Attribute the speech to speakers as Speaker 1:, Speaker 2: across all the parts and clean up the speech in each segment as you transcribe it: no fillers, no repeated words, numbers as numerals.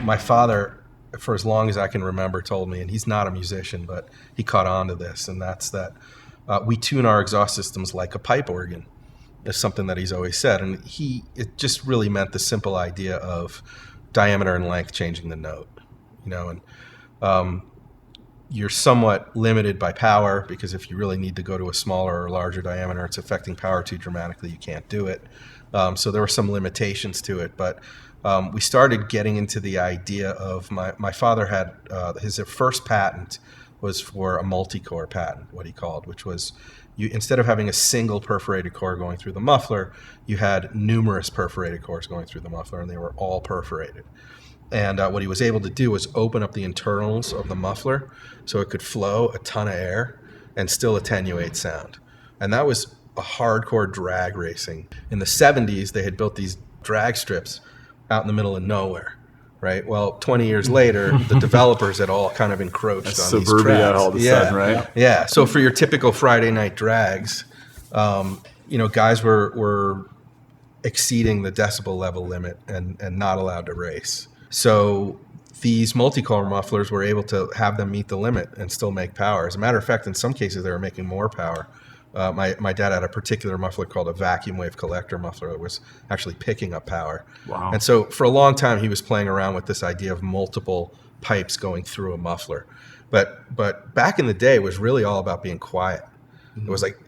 Speaker 1: my father, for as long as I can remember, told me, and he's not a musician, but he caught on to this, and that's that we tune our exhaust systems like a pipe organ. Is something that he's always said, and it just really meant the simple idea of diameter and length changing the note, and you're somewhat limited by power, because if you really need to go to a smaller or larger diameter, it's affecting power too dramatically, you can't do it. So there were some limitations to it, but we started getting into the idea of my father had his first patent was for a multi-core patent, what he called, which was instead of having a single perforated core going through the muffler, you had numerous perforated cores going through the muffler, and they were all perforated. And what he was able to do was open up the internals of the muffler so it could flow a ton of air and still attenuate sound. And that was a hardcore drag racing. In the 70s, they had built these drag strips out in the middle of nowhere. Right. Well, 20 years later, the developers had all kind of encroached on these tracks.
Speaker 2: All of a sudden, right?
Speaker 1: Yeah. So for your typical Friday night drags, guys were exceeding the decibel level limit and not allowed to race. So these multi-core mufflers were able to have them meet the limit and still make power. As a matter of fact, in some cases, they were making more power. My dad had a particular muffler called a vacuum wave collector muffler that was actually picking up power.
Speaker 2: Wow.
Speaker 1: And so for a long time, he was playing around with this idea of multiple pipes going through a muffler. But back in the day, it was really all about being quiet. Mm-hmm. It was like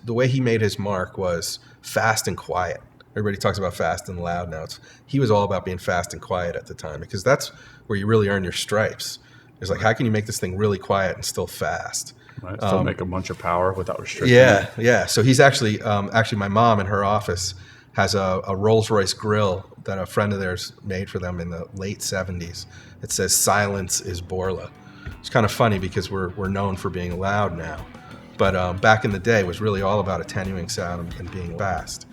Speaker 1: the way he made his mark was fast and quiet. Everybody talks about fast and loud now. He was all about being fast and quiet at the time, because that's where you really earn your stripes. It's like, how can you make this thing really quiet and still fast?
Speaker 2: Right, still make a bunch of power without restriction.
Speaker 1: Yeah. So he's actually my mom in her office has a Rolls-Royce grill that a friend of theirs made for them in the late 70s. It says "Silence is BORLA." It's kind of funny because we're known for being loud now, but back in the day, it was really all about attenuating sound and being fast.